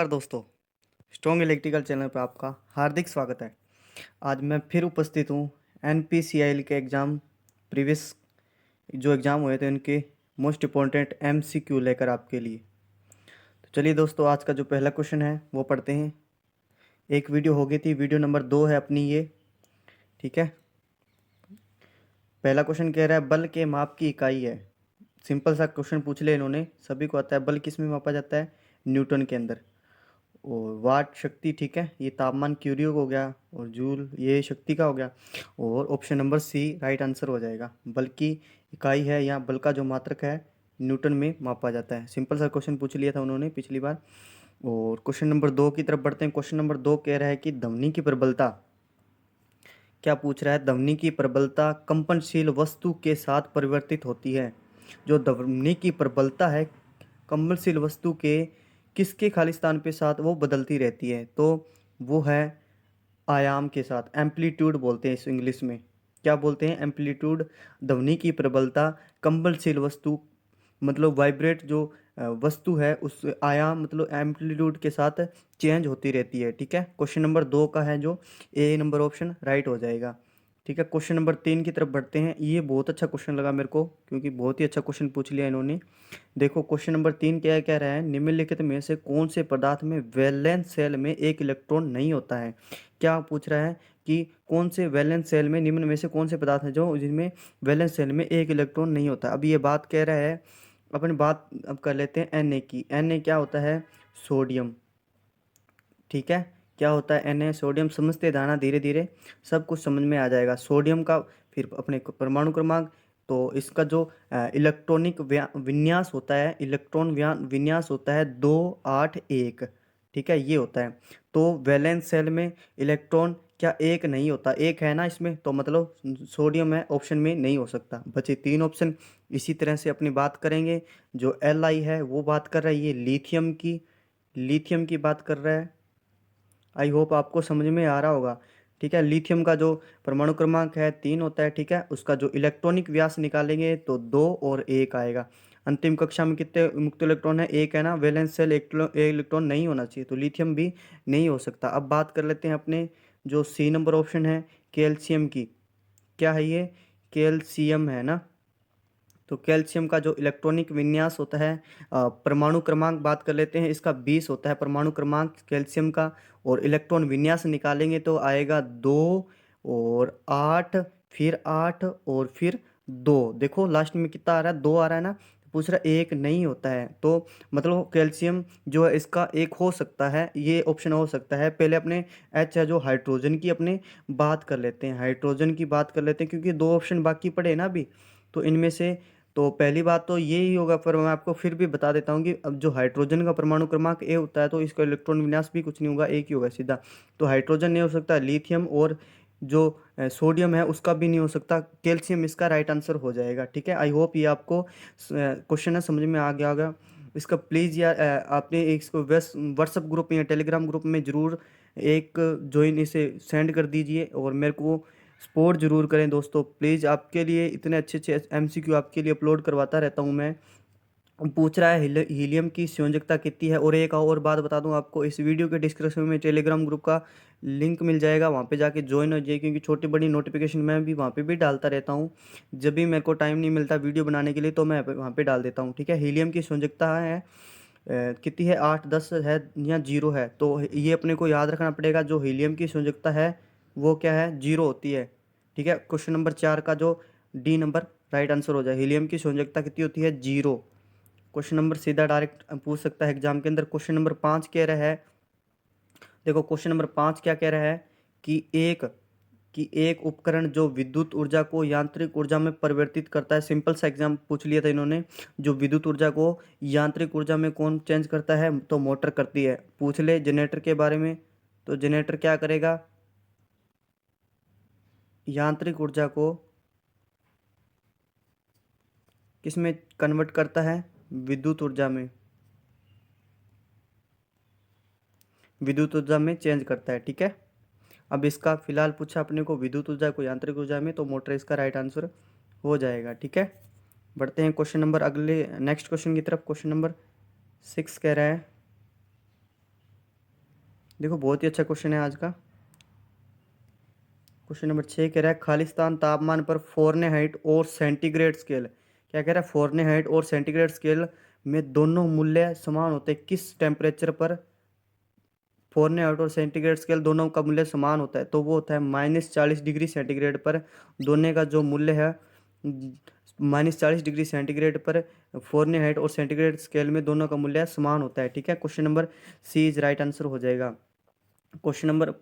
नमस्कार दोस्तों, strong electrical channel पर आपका हार्दिक स्वागत है। आज मैं फिर उपस्थित हूँ एनपीसीआईएल के एग्ज़ाम प्रीवियस जो एग्ज़ाम हुए थे उनके मोस्ट इम्पोर्टेंट एमसीक्यू लेकर आपके लिए। तो चलिए दोस्तों, आज का जो पहला क्वेश्चन है वो पढ़ते हैं। एक वीडियो हो गई थी, वीडियो नंबर 2 है अपनी ये। ठीक है, पहला क्वेश्चन कह रहा है बल के माप की इकाई है। सिंपल सा क्वेश्चन पूछ लिया इन्होंने, सभी को आता है। बल किस में मापा जाता है? न्यूटन के अंदर। और वाट शक्ति, ठीक है, ये तापमान क्यूरियो हो गया, और जूल ये शक्ति का हो गया। और option number C right answer हो जाएगा। बल की इकाई है, यहाँ बल का जो मात्रक है न्यूटन में मापा जाता है। सिंपल सा क्वेश्चन पूछ लिया था उन्होंने पिछली बार। और क्वेश्चन नंबर 2 की तरफ बढ़ते हैं। क्वेश्चन नंबर 2 कह रहा है कि ध्वनि की प्रबलता, क्या पूछ रहा है? ध्वनि की प्रबलता कंपनशील वस्तु के साथ परिवर्तित होती है। जो ध्वनि की प्रबलता है कंपनशील वस्तु के किसके खालिस्तान पे साथ वो बदलती रहती है, तो वो है आयाम के साथ। एम्पलीट्यूड बोलते हैं इस इंग्लिश में। क्या बोलते हैं? एम्पलीट्यूड। ध्वनि की प्रबलता कंपनशील वस्तु मतलब वाइब्रेट जो वस्तु है उस आयाम मतलब एम्पलीट्यूड के साथ चेंज होती रहती है। ठीक है, क्वेश्चन नंबर 2 का है जो ए नंबर ऑप्शन राइट हो जाएगा। ठीक है, क्वेश्चन नंबर 3 की तरफ बढ़ते हैं। ये बहुत अच्छा क्वेश्चन लगा मेरे को, क्योंकि बहुत ही अच्छा क्वेश्चन पूछ लिया इन्होंने। देखो क्वेश्चन नंबर 3 क्या कह रहा है? निम्नलिखित में से कौन से पदार्थ में वैलेंस सेल में एक इलेक्ट्रॉन नहीं होता है? क्या पूछ रहा है कि कौन से वैलेंस सेल में, निम्न में से कौन से पदार्थ हैं जो जिनमें वैलेंस सेल में एक इलेक्ट्रॉन नहीं होता? अब ये बात कह रहा है, अपन बात अब कर लेते हैं Na की। Na क्या होता है? सोडियम। ठीक है, क्या होता है Na? सोडियम। समझते जाना, धीरे धीरे सब कुछ समझ में आ जाएगा। सोडियम का फिर अपने परमाणु क्रमांक, तो इसका जो इलेक्ट्रॉनिक विन्यास होता है, इलेक्ट्रॉन विन्यास होता है 281। ठीक है, ये होता है। तो वैलेंस सेल में इलेक्ट्रॉन क्या एक नहीं होता? एक है ना इसमें, तो मतलब सोडियम है, ऑप्शन में नहीं हो सकता। बचे 3 ऑप्शन। इसी तरह से अपनी बात करेंगे। जो Li है वो बात कर रहा है ये लिथियम की, लिथियम की बात कर रहा है। आई होप आपको समझ में आ रहा होगा। ठीक है, लिथियम का जो परमाणु क्रमांक है 3 होता है। ठीक है, उसका जो इलेक्ट्रॉनिक व्यास निकालेंगे तो 2 और 1 आएगा। अंतिम कक्षा में कितने मुक्त इलेक्ट्रॉन है? एक है ना। वैलेंस सेल एक इलेक्ट्रॉन नहीं होना चाहिए, तो लिथियम भी नहीं हो सकता। अब बात कर लेते हैं अपने जो सी नंबर ऑप्शन है कैल्शियम की। क्या है ये? कैल्शियम है ना। तो कैल्शियम का जो इलेक्ट्रॉनिक विन्यास होता है, परमाणु क्रमांक बात कर लेते हैं, इसका 20 होता है परमाणु क्रमांक कैल्शियम का। और इलेक्ट्रॉन विन्यास निकालेंगे तो आएगा 2 और 8, फिर 8 और फिर 2। देखो लास्ट में कितना आ रहा है? 2 आ रहा है ना। पूछ रहा है एक नहीं होता है, तो मतलब कैल्शियम जो है इसका एक हो सकता है, ये ऑप्शन हो सकता है। पहले अपने एच है जो हाइड्रोजन की अपने बात कर लेते हैं, हाइड्रोजन की बात कर लेते हैं, क्योंकि 2 ऑप्शन बाकी पड़े ना अभी। तो इनमें से तो पहली बात तो ये ही होगा, पर मैं आपको फिर भी बता देता हूँ कि अब जो हाइड्रोजन का परमाणु क्रमांक ए होता है तो इसका इलेक्ट्रॉन विन्यास भी कुछ नहीं होगा, एक ही होगा सीधा। तो हाइड्रोजन नहीं हो सकता, लिथियम और जो सोडियम है उसका भी नहीं हो सकता, कैल्शियम इसका राइट आंसर हो जाएगा। ठीक है, आई होप ये आपको क्वेश्चन है समझ में आ गया होगा। इसका प्लीज़ यार आपने इसको व्हाट्सअप ग्रुप में या टेलीग्राम ग्रुप में ज़रूर एक ज्वाइन इसे सेंड कर दीजिए, और मेरे को सपोर्ट जरूर करें दोस्तों प्लीज़। आपके लिए इतने अच्छे अच्छे एमसीक्यू आपके लिए अपलोड करवाता रहता हूँ मैं। पूछ रहा है हीलियम की संयोजकता कितनी है? और एक और बात बता दूं आपको, इस वीडियो के डिस्क्रिप्शन में टेलीग्राम ग्रुप का लिंक मिल जाएगा, वहाँ पे जाके ज्वाइन हो जाइए, क्योंकि छोटी बड़ी नोटिफिकेशन मैं भी वहाँ पे भी डालता रहता हूँ। जब भी मेरे को टाइम नहीं मिलता वीडियो बनाने के लिए तो मैं वहाँ पे डाल देता हूँ। ठीक है, हीलियम की संयोजकता है कितनी है? 8, 10 है या 0 है? तो ये अपने को याद रखना पड़ेगा, जो हीलियम की संयोजकता है वो क्या है? 0 होती है। ठीक है, क्वेश्चन नंबर 4 का जो डी नंबर राइट आंसर हो जाए। हीलियम की संयोजकता कितनी होती है? 0। क्वेश्चन नंबर सीधा डायरेक्ट पूछ सकता है एग्जाम के अंदर। क्वेश्चन नंबर 5 कह रहा है, देखो क्वेश्चन नंबर 5 क्या कह रहा है कि एक उपकरण जो विद्युत ऊर्जा को यांत्रिक ऊर्जा में परिवर्तित करता है। सिंपल सा एग्जाम पूछ लिया था इन्होंने। जो विद्युत ऊर्जा को यांत्रिक ऊर्जा में कौन चेंज करता है? तो मोटर करती है। पूछ ले जनरेटर के बारे में, तो जनरेटर क्या करेगा? यांत्रिक ऊर्जा को किस में कन्वर्ट करता है? विद्युत ऊर्जा में, विद्युत ऊर्जा में चेंज करता है। ठीक है, अब इसका फिलहाल पूछा अपने को विद्युत ऊर्जा को यांत्रिक ऊर्जा में, तो मोटर इसका राइट आंसर हो जाएगा। ठीक है, बढ़ते हैं क्वेश्चन नंबर अगले नेक्स्ट क्वेश्चन की तरफ। क्वेश्चन नंबर 6 कह रहा है देखो बहुत ही अच्छा क्वेश्चन है आज का। क्वेश्चन नंबर 6 कह रहा है खालिस्तान तापमान पर फ़ारेनहाइट और सेंटीग्रेड स्केल, क्या कह रहा है, फ़ारेनहाइट और सेंटीग्रेड स्केल में दोनों मूल्य समान होते हैं किस टेम्परेचर पर। फ़ारेनहाइट और सेंटीग्रेड स्केल दोनों का मूल्य समान होता है, तो वो होता है -40 डिग्री सेंटीग्रेड पर। दोनों का जो मूल्य है -40 डिग्री सेंटीग्रेड पर फ़ारेनहाइट और सेंटीग्रेड स्केल में दोनों का मूल्य समान होता है। ठीक है, question number C is right answer हो जाएगा। क्वेश्चन नंबर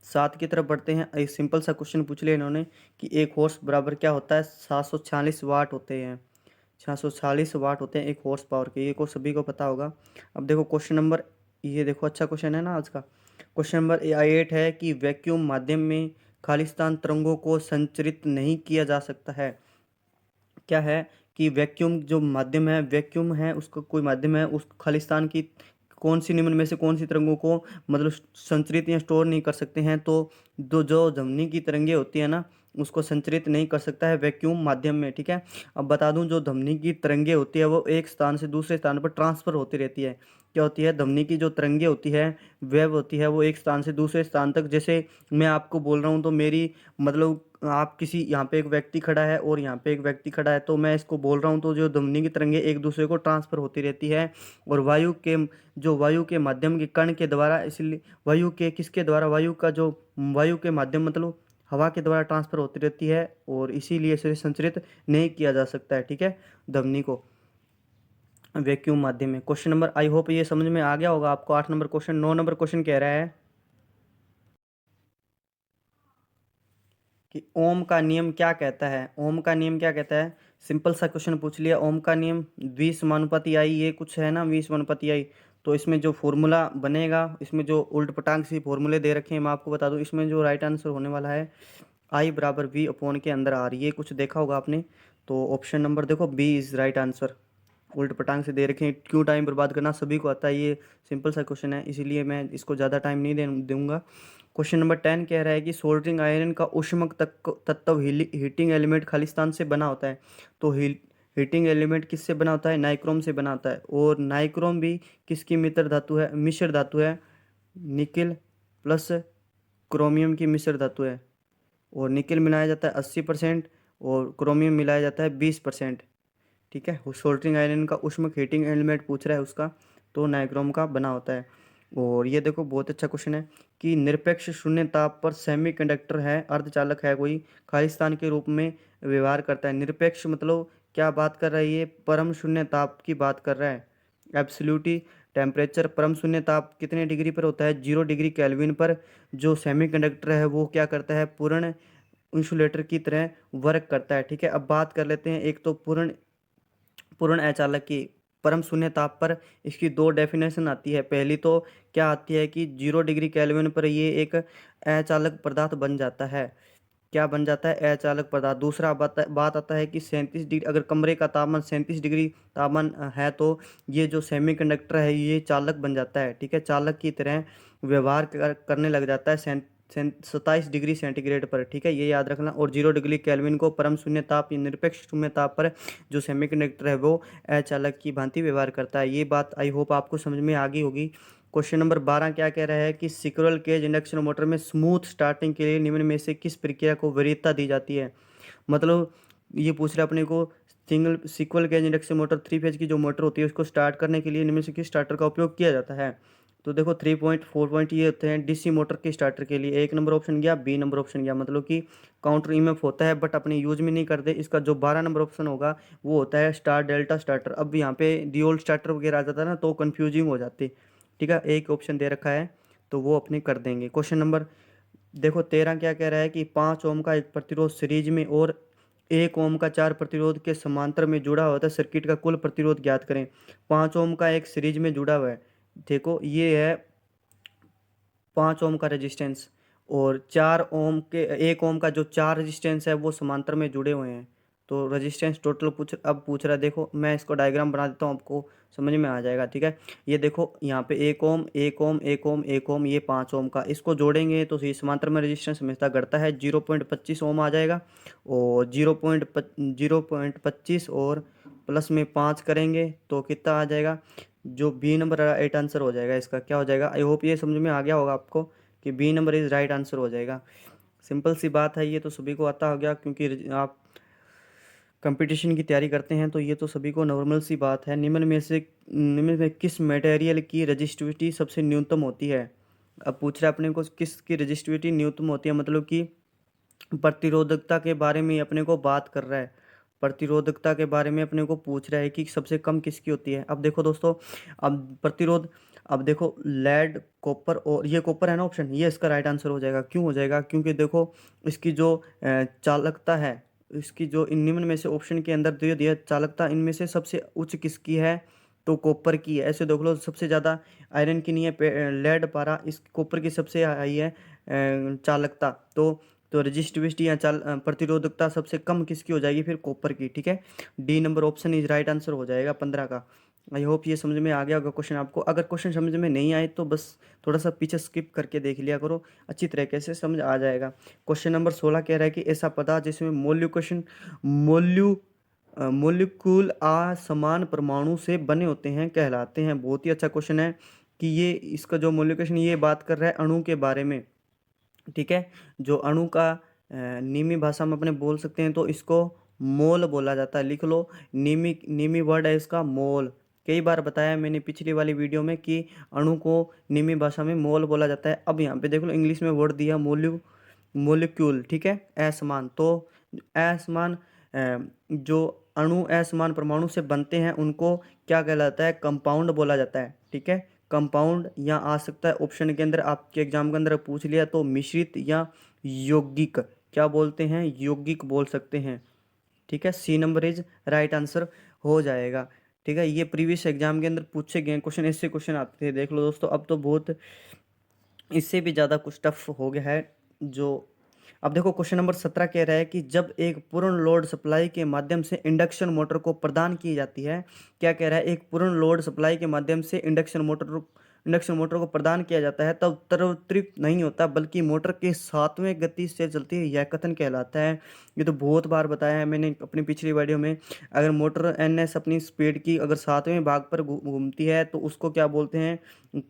7 की तरफ बढ़ते हैं। एक सिंपल सा क्वेश्चन पूछ लिया इन्होंने कि एक हॉर्स बराबर क्या होता है, 746 वाट होते हैं। 746 वाट होते हैं एक हॉर्स पावर के, ये को सभी को पता होगा। अब देखो क्वेश्चन नंबर, ये देखो अच्छा क्वेश्चन है ना आज का। क्वेश्चन नंबर 8 है कि वैक्यूम माध्यम में खालिस्तान तरंगों को संचरित नहीं किया जा सकता है। क्या है कि वैक्यूम जो माध्यम है, वैक्यूम है उसका कोई माध्यम है, उस खालिस्तान की कौन सी निम्न में से कौन सी तरंगों को मतलब संचरित या स्टोर नहीं कर सकते हैं, तो जो ध्वनि की तरंगे होती है ना, उसको संचरित नहीं कर सकता है वैक्यूम माध्यम में। ठीक है, अब बता दूं जो ध्वनि की तरंगे होती है वो एक स्थान से दूसरे स्थान पर ट्रांसफर होती रहती है। क्या होती है, ध्वनि की जो तरंगे होती है वेव होती है वो एक स्थान से दूसरे स्थान तक, जैसे मैं आपको बोल रहा हूँ तो मेरी मतलब आप किसी यहाँ पे एक व्यक्ति खड़ा है और यहाँ पे एक व्यक्ति खड़ा है, तो मैं इसको बोल रहा हूँ तो जो ध्वनि की तरंगे एक दूसरे को ट्रांसफर होती रहती है। और वायु के माध्यम के कण के द्वारा, इसलिए वायु के किसके द्वारा, वायु का जो वायु के माध्यम मतलब हवा के द्वारा ट्रांसफर होती रहती है, और इसीलिए इसे संचरित नहीं किया जा सकता है। ठीक है, ध्वनि को वैक्यूम माध्यम में। क्वेश्चन नंबर, आई होप ये समझ में आ गया होगा आपको। 8 नंबर क्वेश्चन। 9 नंबर क्वेश्चन कह रहा है कि ओम का नियम क्या कहता है। ओम का नियम क्या कहता है, सिंपल सा क्वेश्चन पूछ लिया। ओम का नियम V समानुपाती आई, ये कुछ है ना V समानुपाती आई, तो इसमें जो फॉर्मूला बनेगा, इसमें जो उल्ट पटांग से फॉर्मूले दे रखे हैं मैं आपको बता दूं, इसमें जो राइट आंसर होने वाला है I बराबर V अपॉन के अंदर R, ये कुछ देखा होगा आपने। तो ऑप्शन नंबर देखो बी इज राइट आंसर। उल्ट पटांग से दे रखे हैं, क्यों टाइम बर्बाद करना, सभी को आता है, ये सिंपल सा क्वेश्चन है, इसीलिए मैं इसको ज़्यादा टाइम नहीं दूंगा। क्वेश्चन नंबर 10 कह रहा है कि सोल्डरिंग आयरन का ऊष्मक तत्व हीटिंग एलिमेंट खालिस्तान से बना होता है। तो हीटिंग एलिमेंट किससे बना होता है, नाइक्रोम से बना होता है। और नाइक्रोम भी किसकी मिश्र धातु है, निकिल प्लस क्रोमियम की मिश्र धातु है। और निकिल मिलाया जाता है 80% और क्रोमियम मिलाया जाता है 20%। ठीक है, सोल्डरिंग आयरन का ऊष्मक हीटिंग एलिमेंट पूछ रहा है उसका, तो नाइक्रोम का बना होता है। और ये देखो बहुत अच्छा क्वेश्चन है कि निरपेक्ष शून्य ताप पर सेमीकंडक्टर है, अर्धचालक है कोई, खालिस्तान के रूप में व्यवहार करता है। निरपेक्ष मतलब क्या बात कर रहा है ये, परम शून्य ताप की बात कर रहा है। एब्सोल्यूटी टेम्परेचर परम शून्य ताप कितने डिग्री पर होता है, 0 डिग्री केल्विन पर। जो सेमीकंडक्टर है वो क्या करता है, पूर्ण इंसुलेटर की तरह वर्क करता है। ठीक है, अब बात कर लेते हैं एक तो पूर्ण पूर्ण अचालक की। परम शून्य ताप पर इसकी दो डेफिनेशन आती है। पहली तो क्या आती है कि 0 डिग्री केल्विन पर ये एक अचालक पदार्थ बन जाता है। क्या बन जाता है, अचालक पदार्थ। दूसरा बात आता है कि 37 डिग्री, अगर कमरे का तापमान 37 डिग्री तापमान है तो ये जो सेमीकंडक्टर है ये चालक बन जाता है। ठीक है, चालक की तरह व्यवहार करने लग जाता है 27 डिग्री सेंटीग्रेड पर। ठीक है, ये याद रखना। और 0 डिग्री केल्विन को परम शून्य ताप या निरपेक्ष शून्य ताप पर जो सेमीकंडक्टर है वो अचालक की भांति व्यवहार करता है। ये बात आई होप आपको समझ में आ गई होगी। क्वेश्चन नंबर 12 क्या कह रहा है कि सिक्वल केज इंडक्शन मोटर में स्मूथ स्टार्टिंग के लिए निम्न में से किस प्रक्रिया को वरीयता दी जाती है। मतलब ये पूछ रहा है अपने को, single squirrel cage induction motor 3 phase की जो मोटर होती है उसको स्टार्ट करने के लिए निम्न में से किस स्टार्टर का उपयोग किया जाता है। तो देखो 3 पॉइंट 4 पॉइंट ये होते हैं डीसी मोटर के स्टार्टर के लिए। 1 नंबर ऑप्शन गया, बी नंबर ऑप्शन गया, मतलब कि काउंटर ईएमएफ होता है बट अपने यूज में नहीं करते। इसका जो 12 नंबर ऑप्शन होगा वो होता है स्टार डेल्टा स्टार्टर। अब यहाँ पे डियोल स्टार्टर वगैरह आ जाता है ना तो कंफ्यूजिंग हो जाती। ठीक है, एक ऑप्शन दे रखा है तो वो अपने कर देंगे। क्वेश्चन नंबर देखो 13 क्या कह रहा है कि 5 ओम का एक प्रतिरोध सीरीज में और 1 ओम का 4 प्रतिरोध के समांतर में जुड़ा हुआ था, सर्किट का कुल प्रतिरोध ज्ञात करें। 5 ओम का एक सीरीज में जुड़ा हुआ है, देखो ये है 5 ओम का रेजिस्टेंस, और 1 ओम का जो 4 रेजिस्टेंस है वो समांतर में जुड़े हुए हैं। तो रेजिस्टेंस टोटल पूछ रहा है। देखो मैं इसको डायग्राम बना देता हूँ, आपको समझ में आ जाएगा। ठीक है, ये देखो यहाँ पे 1 ओम 1 ओम 1 ओम 1 ओम, ये 5 ओम का, इसको जोड़ेंगे तो ये समांतर में रेजिस्टेंस हमेशा घटता है, 0.25 ओम आ जाएगा। और 0.25 और प्लस में 5 करेंगे तो कितना आ जाएगा, जो बी नंबर राइट आंसर हो जाएगा इसका, क्या हो जाएगा? आई होप ये समझ में आ गया होगा आपको कि B number is right answer हो जाएगा। सिंपल सी बात है, ये तो सभी को आता हो गया, क्योंकि आप कंपटीशन की तैयारी करते हैं तो ये तो सभी को नॉर्मल सी बात है। निम्न में किस मटेरियल की रजिस्टिविटी सबसे न्यूनतम होती है? अब पूछ रहा है अपने को किसकी रजिस्टिविटी न्यूनतम होती है, मतलब कि प्रतिरोधकता के बारे में अपने को बात कर रहा है। प्रतिरोधकता के बारे में अपने को पूछ रहा है कि सबसे कम किसकी होती है। अब देखो दोस्तों, अब देखो लेड, कॉपर, और ये कॉपर है ना ऑप्शन, ये इसका राइट आंसर हो जाएगा। क्यों हो जाएगा? क्योंकि देखो इसकी जो चालकता है, इसकी जो इन निम्न में से ऑप्शन के अंदर दे दिया चालकता, इनमें से सबसे उच्च किसकी है? तो कॉपर की है। ऐसे देख लो, सबसे ज़्यादा आयरन की नहीं है, लेड पारा, इस कॉपर की सबसे हाई है चालकता। तो रजिस्टिविटी या प्रतिरोधकता सबसे कम किसकी हो जाएगी? फिर कॉपर की। ठीक है, D number option is right answer हो जाएगा 15 का। आई होप ये समझ में आ गया होगा क्वेश्चन आपको। अगर क्वेश्चन समझ में नहीं आए तो बस थोड़ा सा पीछे स्किप करके देख लिया करो, अच्छी तरीके से समझ आ जाएगा। क्वेश्चन नंबर 16 कह रहा है कि ऐसा पदार्थ जिसमें मोलिक्यूल असमान परमाणु से बने होते हैं कहलाते हैं। बहुत ही अच्छा क्वेश्चन है कि ये इसका जो मोलिक्यूल ये बात कर रहा है अणु के बारे में। ठीक है, जो अणु का नीमी भाषा में अपने बोल सकते हैं तो इसको मोल बोला जाता है। लिख लो, नीमी वर्ड है इसका मोल। कई बार बताया मैंने पिछली वाली वीडियो में कि अणु को नीमी भाषा में मोल बोला जाता है। अब यहाँ पे देख लो इंग्लिश में वर्ड दिया मोलिक्यूल। ठीक है, असमान। तो असमान जो अणु असमान परमाणु से बनते हैं उनको क्या कहलाता है? कंपाउंड बोला जाता है। ठीक है, कंपाउंड, या आ सकता है ऑप्शन के अंदर, आपके एग्जाम के अंदर पूछ लिया तो मिश्रित या यौगिक। क्या बोलते हैं? यौगिक बोल सकते हैं। ठीक है, C number is right answer हो जाएगा। ठीक है, ये प्रीवियस एग्जाम के अंदर पूछे गए क्वेश्चन, ऐसे क्वेश्चन आते थे। देख लो दोस्तों, अब तो बहुत इससे भी ज़्यादा कुछ टफ हो गया है। जो अब देखो क्वेश्चन नंबर 17 कह रहा है कि जब एक पूर्ण लोड सप्लाई के माध्यम से इंडक्शन मोटर को प्रदान की जाती है, क्या कह रहा है? एक पूर्ण लोड सप्लाई के माध्यम से इंडक्शन मोटर को प्रदान किया जाता है तब त्वरित नहीं होता बल्कि मोटर के 7वें गति से चलती है, यह कथन कहलाता है। ये तो बहुत बार बताया है मैंने अपनी पिछली वीडियो में। अगर मोटर NS अपनी स्पीड की अगर 7वें भाग पर घूमती है तो उसको क्या बोलते हैं?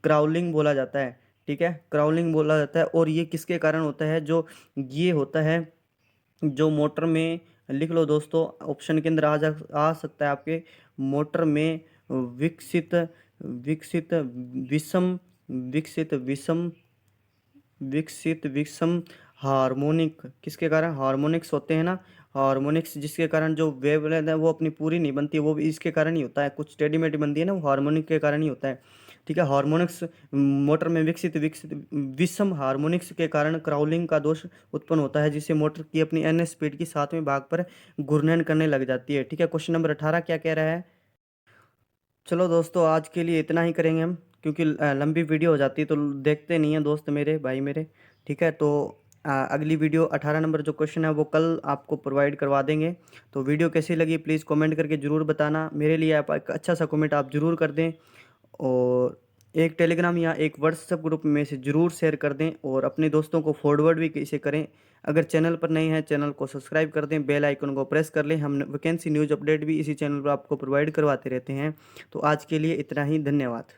क्राउलिंग बोला जाता है। ठीक है, क्राउलिंग बोला जाता है। और ये किसके कारण होता है? ये होता है जो मोटर में, लिख लो दोस्तों, ऑप्शन के अंदर आ सकता है आपके, मोटर में विकसित विकसित विषम विकसित विषम विकसित विषम हार्मोनिक, किसके कारण? हार्मोनिक्स होते हैं ना, हार्मोनिक्स, जिसके कारण जो वेवलेंथ है वो अपनी पूरी नहीं बनती है, वो भी इसके कारण ही होता है। कुछ टेढ़ी मेढ़ी बनती है ना, वो हार्मोनिक के कारण ही होता है। ठीक है, हार्मोनिक्स मोटर में विकसित विकसित विषम हार्मोनिक्स के कारण क्राउलिंग का दोष उत्पन्न होता है, जिससे मोटर की अपनी NS स्पीड की 7वें भाग पर घूर्णन करने लग जाती है। ठीक है, क्वेश्चन नंबर 18 क्या कह रहा है? चलो दोस्तों, आज के लिए इतना ही करेंगे हम, क्योंकि लंबी वीडियो हो जाती है तो देखते नहीं हैं दोस्त मेरे, भाई मेरे। ठीक है, तो अगली वीडियो 18 नंबर जो क्वेश्चन है वो कल आपको प्रोवाइड करवा देंगे। तो वीडियो कैसी लगी प्लीज़ कमेंट करके ज़रूर बताना। मेरे लिए आप एक अच्छा सा कमेंट आप ज़रूर कर दें, और एक टेलीग्राम या एक व्हाट्सएप ग्रुप में से ज़रूर शेयर कर दें, और अपने दोस्तों को फॉरवर्ड भी इसे करें। अगर चैनल पर नए हैं, चैनल को सब्सक्राइब कर दें, बेल आइकन को प्रेस कर लें। हम वैकेंसी न्यूज़ अपडेट भी इसी चैनल पर आपको प्रोवाइड करवाते रहते हैं। तो आज के लिए इतना ही, धन्यवाद।